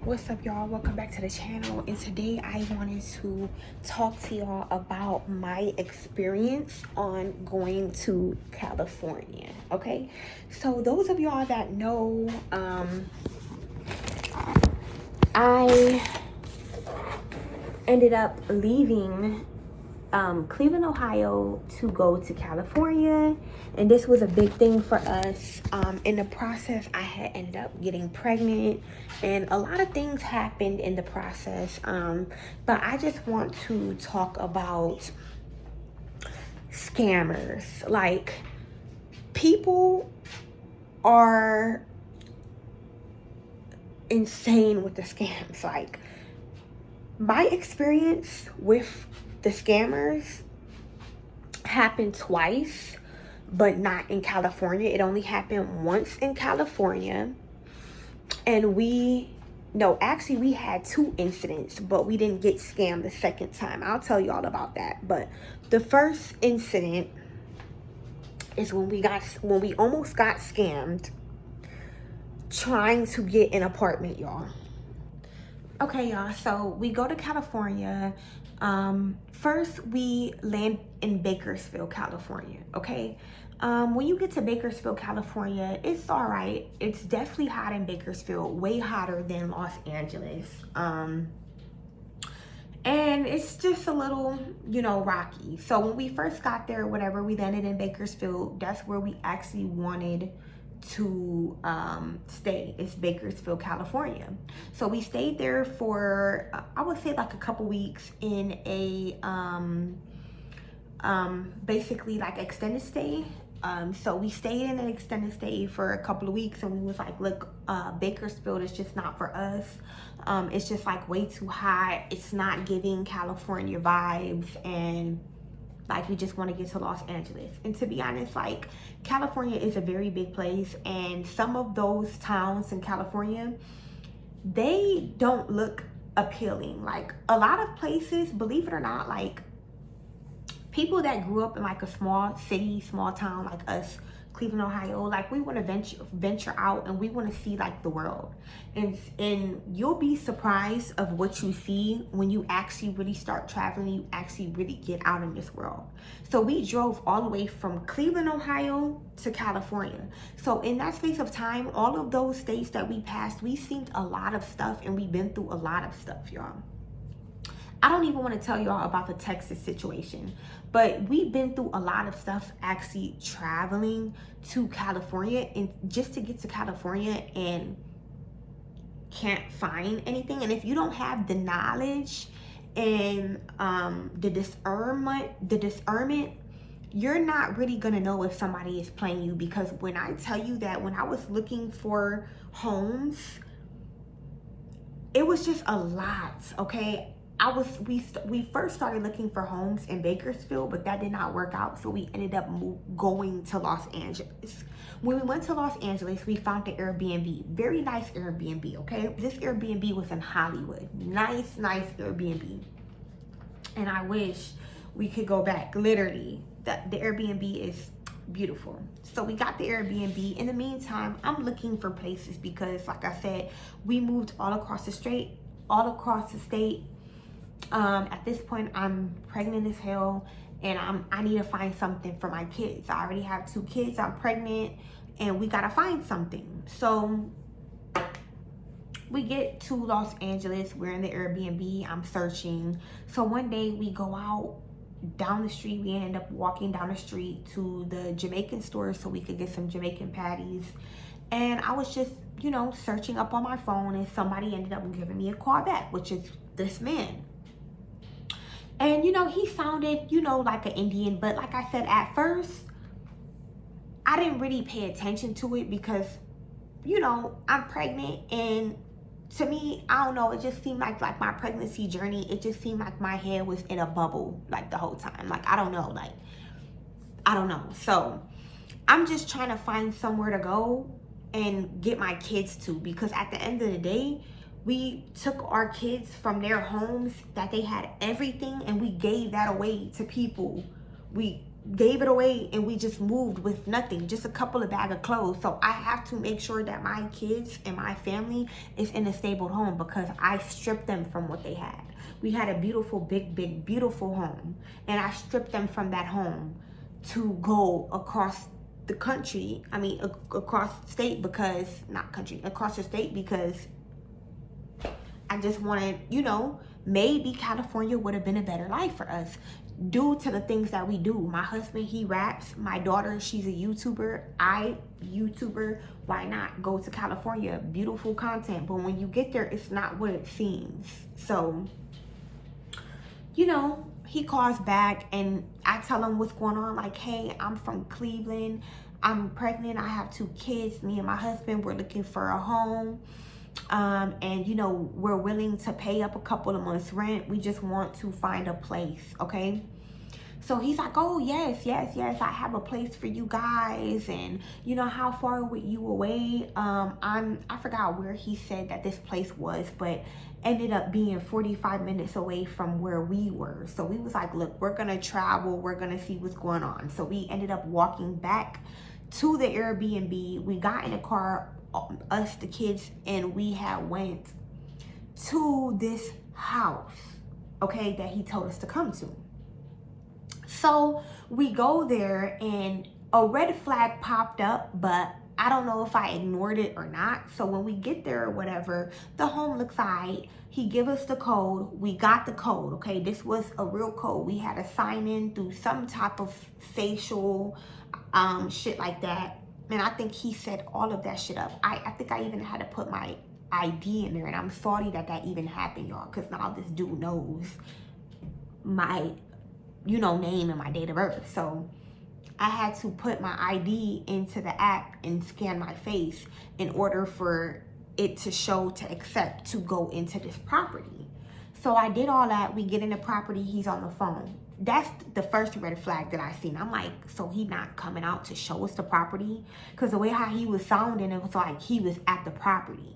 What's up, y'all? Welcome back to the channel. And today I wanted to talk to y'all about my experience on going to California. Okay, so those of y'all that know, I ended up leaving Cleveland, Ohio to go to California, and this was a big thing for us. In the process, I had ended up getting pregnant, and a lot of things happened in the process. But I just want to talk about scammers. Like, people are insane with the scams. Like, my experience with the scammers happened twice, but not in California. It only happened once in California. And we had two incidents, but we didn't get scammed the second time. I'll tell you all about that. But the first incident is when we almost got scammed trying to get an apartment, y'all. Okay, y'all, so we go to California. First, we land in Bakersfield, California, okay? When you get to Bakersfield, California, it's all right. It's definitely hot in Bakersfield, way hotter than Los Angeles. And it's just a little, rocky. So when we first got there, whatever, we landed in Bakersfield. That's where we actually wanted to stay. It's Bakersfield, California. So we stayed there for I would say like a couple weeks in a basically like extended stay. So we stayed in an extended stay for a couple of weeks, and we was like, look, Bakersfield is just not for us. It's just like way too hot. It's not giving California vibes, and like we just want to get to Los Angeles. And to be honest, like, California is a very big place, and some of those towns in California, they don't look appealing. Like, a lot of places, believe it or not, like, people that grew up in like a small city, small town like us, Cleveland, Ohio, like, we want to venture out, and we want to see like the world, and you'll be surprised of what you see when you actually really start traveling. You actually really get out in this world. So we drove all the way from Cleveland, Ohio to California. So in that space of time, all of those states that we passed, we seen a lot of stuff, and we've been through a lot of stuff, y'all. I don't even want to tell y'all about the Texas situation, but we've been through a lot of stuff actually traveling to California, and just to get to California and can't find anything. And if you don't have the knowledge and the discernment, you're not really gonna know if somebody is playing you. Because when I tell you that when I was looking for homes, it was just a lot, okay? We first started looking for homes in Bakersfield, but that did not work out, so we ended up going to Los Angeles. When we went to Los Angeles, we found the Airbnb. Very nice Airbnb, okay? This Airbnb was in Hollywood. Nice Airbnb. And I wish we could go back. Literally, the Airbnb is beautiful. So we got the Airbnb. In the meantime, I'm looking for places because, like I said, we moved all across the state. At this point, I'm pregnant as hell, and I need to find something for my kids. I already have 2 kids. I'm pregnant, and we gotta find something. So we get to Los Angeles. We're in the Airbnb. I'm searching. So one day we go out down the street. We end up walking down the street to the Jamaican store so we could get some Jamaican patties. And I was just, searching up on my phone, and somebody ended up giving me a call back, which is this man. And, he sounded, like an Indian. But like I said, at first, I didn't really pay attention to it because, I'm pregnant. And to me, I don't know, it just seemed like my pregnancy journey, it just seemed like my head was in a bubble, like, the whole time. Like, I don't know. So I'm just trying to find somewhere to go and get my kids to, because at the end of the day, we took our kids from their homes that they had everything, and we gave that away to people we gave it away and we just moved with nothing, just a couple of bag of clothes. So I have to make sure that my kids and my family is in a stable home because I stripped them from what they had. We had a beautiful, big, beautiful home, and I stripped them from that home to go across the country. I mean, across the state because, not country, across the state because I just wanted, you know, maybe California would have been a better life for us due to the things that we do. My husband, he raps. My daughter, she's a YouTuber. YouTuber. Why not go to California? Beautiful content. But when you get there, it's not what it seems. So, you know, he calls back and I tell him what's going on. Like, hey, I'm from Cleveland. I'm pregnant. I have 2 kids. Me and my husband, we're looking for a home. And you know, we're willing to pay up a couple of months rent. We just want to find a place, okay? So he's like, oh yes, I have a place for you guys. And you know, how far were you away? I forgot where he said that this place was, but ended up being 45 minutes away from where we were. So we was like, look, we're gonna travel, we're gonna see what's going on. So we ended up walking back to the Airbnb. We got in a car, us, the kids, and we had went to this house, okay, that he told us to come to. So we go there and a red flag popped up, but I don't know if I ignored it or not. So when we get there or whatever, the home looks alright. He give us the code. We got the code, okay? This was a real code. We had to sign in through some type of facial shit like that. And I think he set all of that shit up. I think I even had to put my ID in there. And I'm sorry that even happened, y'all. Because now this dude knows my, you know, name and my date of birth. So I had to put my ID into the app and scan my face in order for it to show to accept to go into this property. So I did all that. We get in the property. He's on the phone. That's the first red flag that I seen. I'm like, so he not coming out to show us the property? Because the way how he was sounding, it was like he was at the property.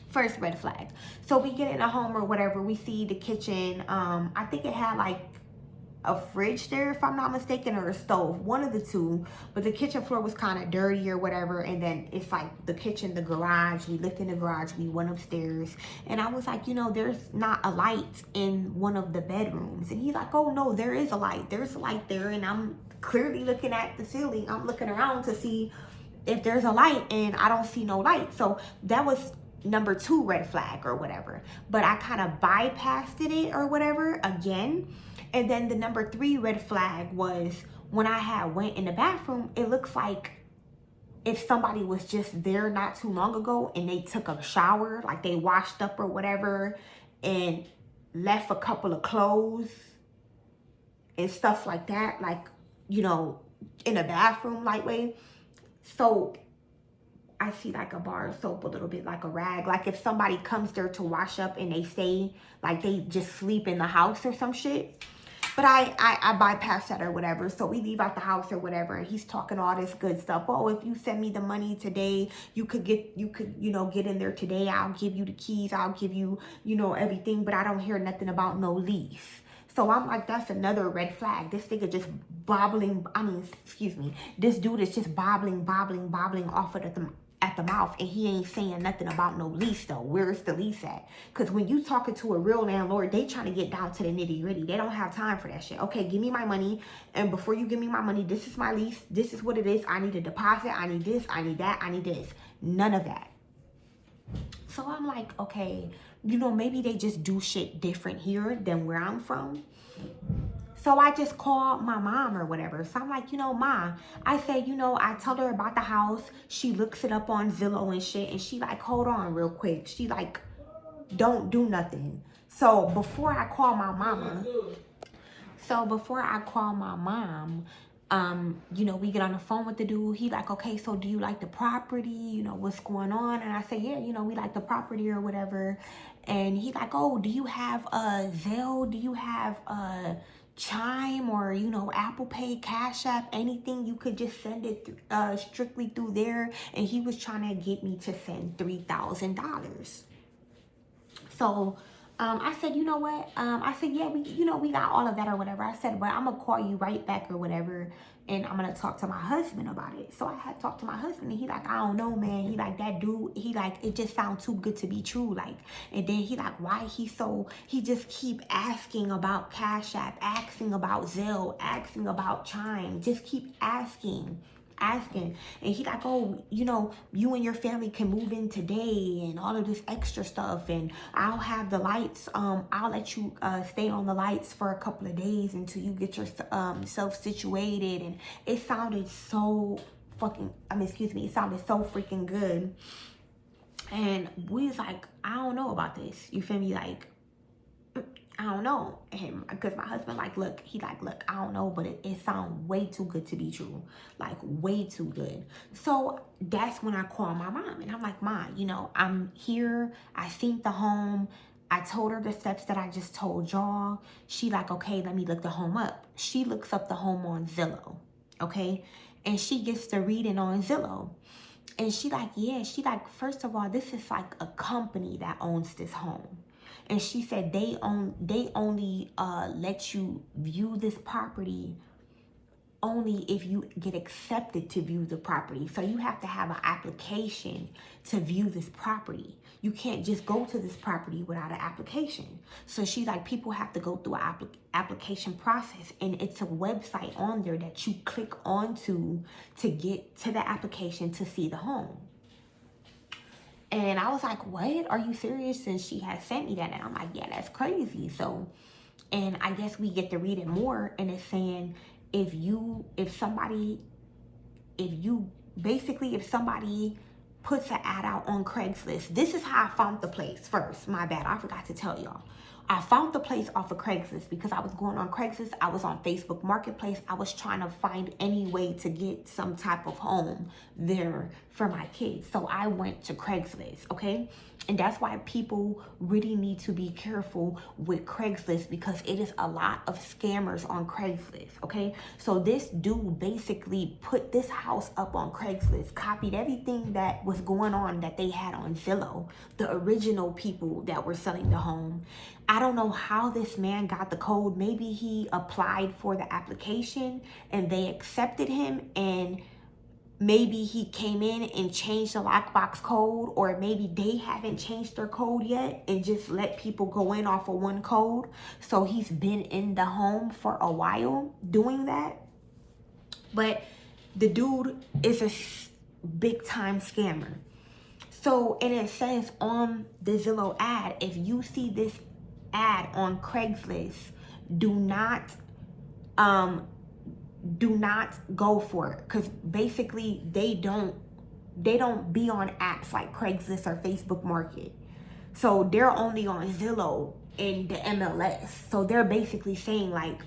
First red flag. So we get in a home or whatever. We see the kitchen. I think it had like a fridge there, if I'm not mistaken, or a stove, one of the two. But the kitchen floor was kind of dirty or whatever. And then it's like the kitchen, the garage. We looked in the garage. We went upstairs. And I was like, you know, there's not a light in one of the bedrooms. And he's like, oh no, there is a light. There's a light there. And I'm clearly looking at the ceiling. I'm looking around to see if there's a light, and I don't see no light. So that was number 2 red flag or whatever. But I kind of bypassed it or whatever again. And then the number 3 red flag was when I had went in the bathroom, it looks like if somebody was just there not too long ago and they took a shower, like they washed up or whatever and left a couple of clothes and stuff like that, like, you know, in a bathroom lightweight. So I see like a bar of soap, a little bit like a rag. Like if somebody comes there to wash up and they stay, like they just sleep in the house or some shit. But I bypassed that or whatever. So we leave out the house or whatever. And he's talking all this good stuff. Oh, if you send me the money today, you could, you know, get in there today. I'll give you the keys. I'll give you, you know, everything. But I don't hear nothing about no lease. So I'm like, that's another red flag. This nigga just this dude is just bobbling off of at the mouth, and he ain't saying nothing about no lease though. Where's the lease at? Because when you talking to a real landlord, they trying to get down to the nitty gritty. They don't have time for that shit. Okay, give me my money, and before you give me my money, this is my lease. This is what it is. I need a deposit. I need this. I need that. I need this. None of that. So I'm like, okay, you know, maybe they just do shit different here than where I'm from. So I just called my mom or whatever. So I'm like, you know, Ma, I said, you know, I tell her about the house. She looks it up on Zillow and shit. And she like, hold on real quick. She like, don't do nothing. So before I call my mama, you know, we get on the phone with the dude. He like, okay, so do you like the property? You know, what's going on? And I say, yeah, you know, we like the property or whatever. And he like, oh, do you have a Zelle? Do you have a Chime or, you know, Apple Pay, Cash App, anything? You could just send it strictly through there. And he was trying to get me to send $3,000. So I said, you know what? I said, yeah, we got all of that or whatever. I said, but I'm gonna call you right back or whatever, and I'm gonna talk to my husband about it. So I had talked to my husband, and he like, I don't know, man. He like, that dude. He like, it just sounds too good to be true. Like, and then he like, why he just keep asking about Cash App, asking about Zelle, asking about Chime, just keep asking. And he like, oh, you and your family can move in today and all of this extra stuff, and I'll have the lights, I'll let you stay on the lights for a couple of days until you get your self situated. And it sounded so it sounded so freaking good. And we was like, I don't know about this, you feel me? Like, I don't know. And because my husband look, I don't know, but it sounds way too good to be true. Like, way too good. So that's when I called my mom, and I'm like, Mom, I'm here. I seen the home. I told her the steps that I just told y'all. She like, okay, let me look the home up. She looks up the home on Zillow, okay? And she gets to reading on Zillow. And she like, yeah, first of all, this is like a company that owns this home. And she said they only let you view this property only if you get accepted to view the property. So you have to have an application to view this property. You can't just go to this property without an application. So she's like, people have to go through an application process, and it's a website on there that you click onto to get to the application to see the home. And I was like, what? Are you serious? And she had sent me that. And I'm like, yeah, that's crazy. So, and I guess we get to read it more. And it's saying, if somebody puts an ad out on Craigslist, this is how I found the place first. My bad. I forgot to tell y'all. I found the place off of Craigslist because I was going on Craigslist. I was on Facebook Marketplace. I was trying to find any way to get some type of home there for my kids. So I went to Craigslist, okay? And that's why people really need to be careful with Craigslist, because it is a lot of scammers on Craigslist, okay? So this dude basically put this house up on Craigslist, copied everything that was going on that they had on Zillow, the original people that were selling the home. I don't know how this man got the code. Maybe he applied for the application and they accepted him, and maybe he came in and changed the lockbox code, or maybe they haven't changed their code yet and just let people go in off of one code. So he's been in the home for a while doing that. But the dude is a big time scammer. So, and it says on the Zillow ad, if you see this ad on Craigslist, do not go for it, because basically they don't be on apps like Craigslist or Facebook Market. So they're only on Zillow and the MLS. So they're basically saying, like,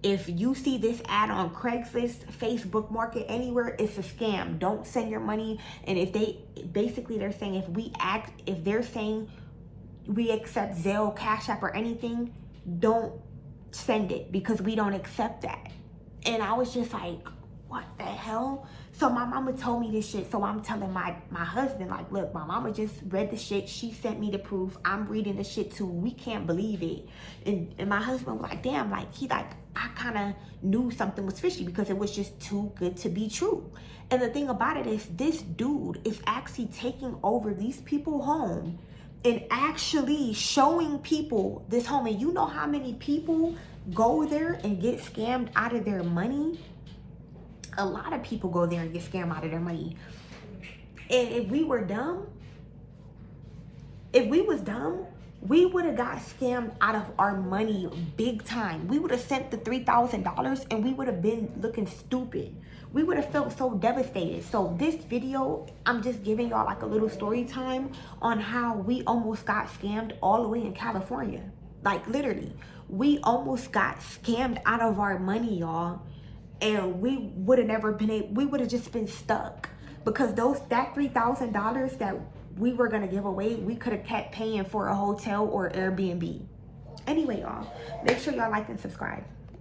if you see this ad on Craigslist, Facebook Market, anywhere, it's a scam. Don't send your money. And if they're saying, if they're saying we accept Zelle, Cash App, or anything, don't send it, because we don't accept that. And I was just like, what the hell? So my mama told me this shit. So I'm telling my husband, like, look, my mama just read the shit. She sent me the proof. I'm reading the shit too. We can't believe it. And my husband was like, damn, like, I kind of knew something was fishy, because it was just too good to be true. And the thing about it is, this dude is actually taking over these people's home and actually showing people this home. And you know how many people go there and get scammed out of their money? A lot of people go there and get scammed out of their money. And if we was dumb, we would have got scammed out of our money big time. We would have sent the $3,000 and we would have been looking stupid. We would have felt so devastated. So this video, I'm just giving y'all like a little story time on how we almost got scammed all the way in California. Like, literally, we almost got scammed out of our money, y'all. And we would have never been we would have just been stuck, because that $3,000 that we were gonna give away, we could have kept paying for a hotel or Airbnb. Anyway, y'all, make sure y'all like and subscribe.